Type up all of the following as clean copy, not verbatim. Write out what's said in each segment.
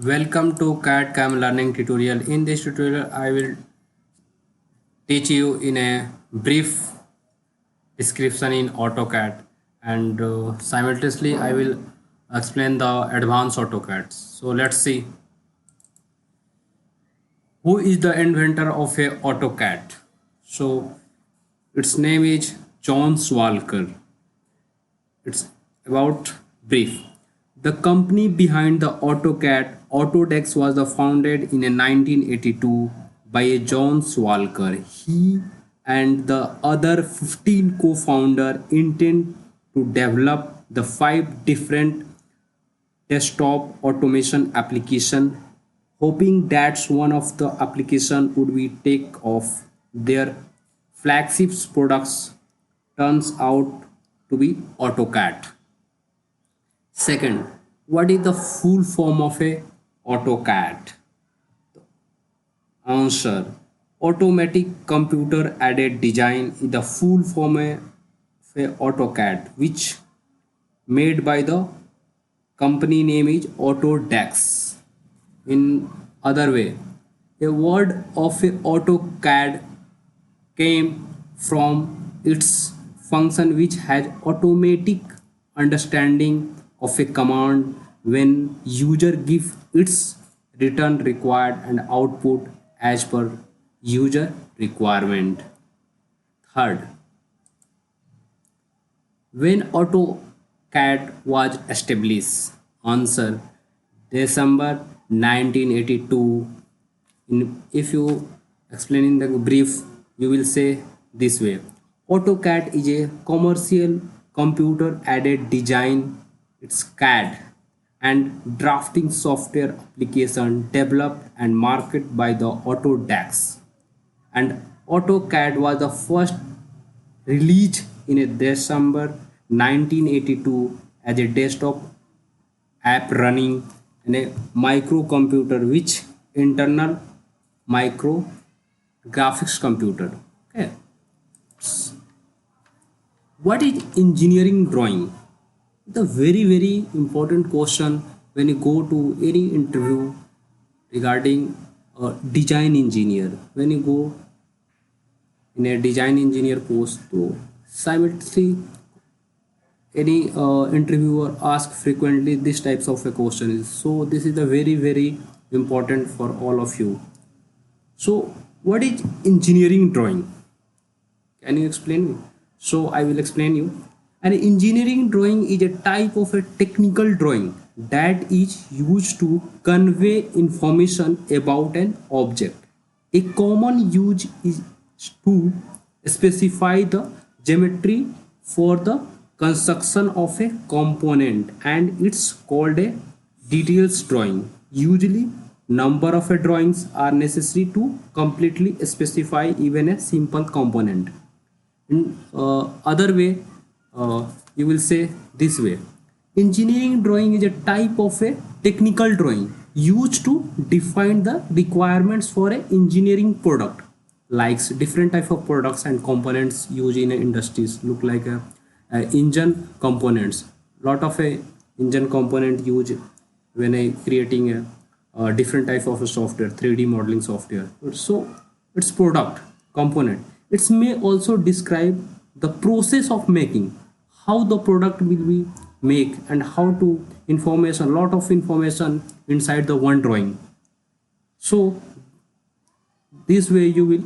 Welcome to CAD CAM learning tutorial. In this tutorial, I will teach you in a brief description in AutoCAD and simultaneously I will explain the advanced AutoCAD. So let's see who is the inventor of a AutoCAD. So its name is John Swalker. It's about brief. The company behind the AutoCAD, Autodesk, was founded in 1982 by a John Swalker. He and the other 15 co-founders intend to develop the five different desktop automation application, hoping that one of the application would be take off. Their flagship products turns out to be AutoCAD. Second, what is the full form of a AutoCAD? Answer: Automatic Computer Aided Design is the full form of a AutoCAD, which made by the company name is Autodesk. In other way, a word of a AutoCAD came from its function which has automatic understanding of a command when user give its return required and output as per user requirement. Third, when AutoCAD was established? Answer: December 1982. If you explain in the brief, you will say this way: AutoCAD is a commercial computer aided design. It's CAD and drafting software application developed and marketed by the Autodesk. And AutoCAD was the first released in a December 1982 as a desktop app running in a microcomputer which internal micro graphics computer. Okay. What is engineering drawing? The very important question when you go to any interview regarding design engineer. When you go in a design engineer post, so simultaneously any interviewer ask frequently this types of a question is, so this is the very important for all of you. So what is engineering drawing? Can you explain me? So I will explain you. An engineering drawing is a type of a technical drawing that is used to convey information about an object. A common use is to specify the geometry for the construction of a component, and it's called a details drawing. Usually number of drawings are necessary to completely specify even a simple component. In other way, you will say this way: engineering drawing is a type of a technical drawing used to define the requirements for a engineering product, like different type of products and components used in industries. Look like a engine components, lot of a engine component used when I creating a different type of a software, 3D modeling software. So it's product component. It may also describe the process of making, how the product will be make, and how to information, lot of information inside the one drawing. So this way you will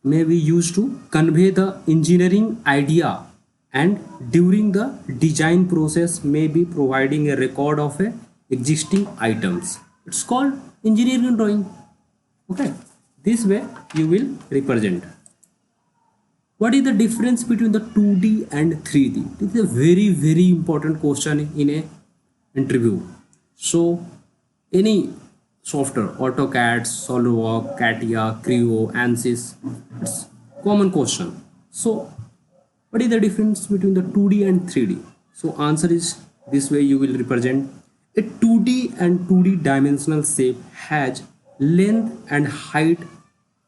may be used to convey the engineering idea, and during the design process may be providing a record of a existing items. It's called engineering drawing. Okay, this way you will represent. What is the difference between the 2D and 3D? This is a very important question in a interview. So any software, AutoCAD, SolidWorks, CATIA, Creo, ANSYS, it's common question. So what is the difference between the 2D and 3D? So answer is this way you will represent. A 2D and 2D dimensional shape has length and height,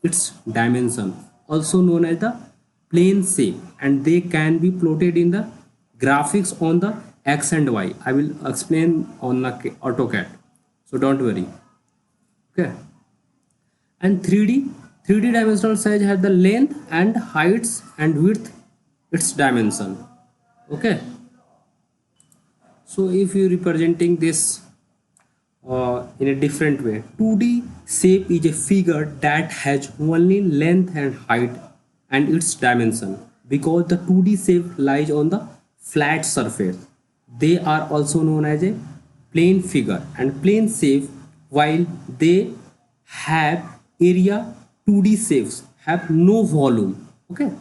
its dimension, also known as the plane shape, and they can be plotted in the graphics on the x and y. I will explain on the AutoCAD. so don't worry. Okay. And 3D dimensional size has the length and heights and width its dimension. Okay, so if you representing this in a different way, 2D shape is a figure that has only length and height and its dimension. Because the 2D shape lies on the flat surface, they are also known as a plane figure and plane shape. While they have area, 2D shapes have no volume. Okay,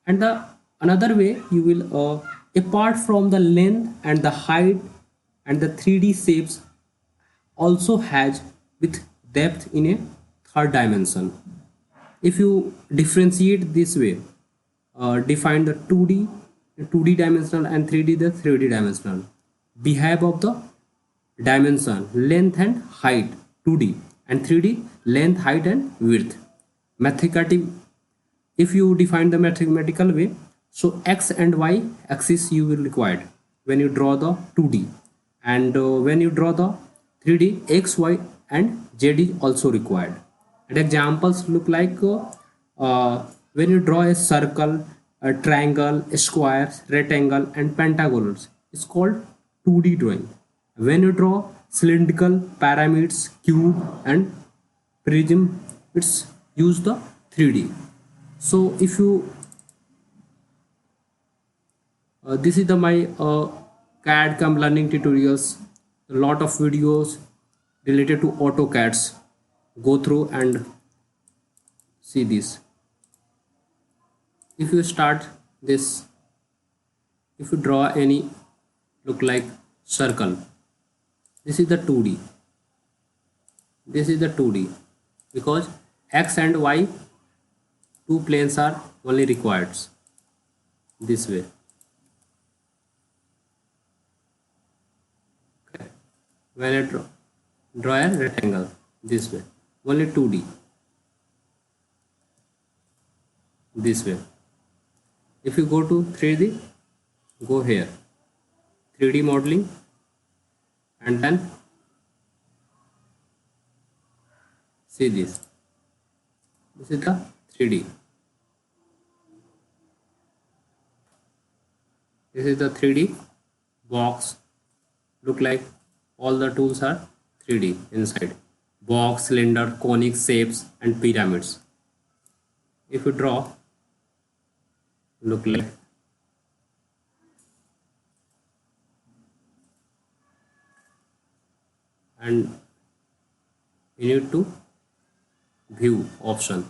and the another way you will apart from the length and the height, and the 3D shapes also has with depth in a third dimension. If you differentiate this way, define the 2D dimensional and 3D the 3D dimensional. Behave of the dimension length and height 2D, and 3D length, height and width. Mathematically, if you define the mathematical way, so x and y axis you will required when you draw the 2D, and when you draw the 3D, x, y and z is also required. And examples look like when you draw a circle, a triangle, a square, rectangle and pentagonals, it's called 2D drawing. When you draw cylindrical, pyramids, cube and prism, it's use the 3D. So if you this is the my CAD CAM learning tutorials, a lot of videos related to AutoCADs. Go through and see this. If you start this, if you draw any look like circle, this is the 2D. This is the 2D because x and y two planes are only required this way. Okay. When I draw a rectangle this way, only 2D this way. If you go to 3D, go here, 3D modeling, and then see this. This is the 3D. This is the 3D box. Look like all the tools are 3D inside. Box, cylinder, conic shapes and pyramids. If you draw, look like and you need to view option.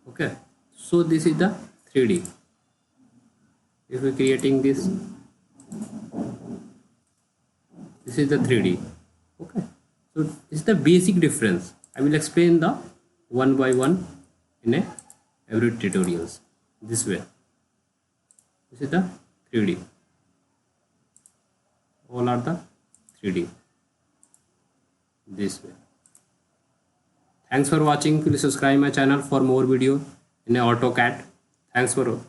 Okay, so this is the 3D. If we're creating this is the 3D. Okay, so this is the basic difference. I will explain the one by one in a every tutorials this way. This is the 3D. All are the 3D this way. Thanks for watching. Please subscribe my channel for more video in AutoCAD. Thanks for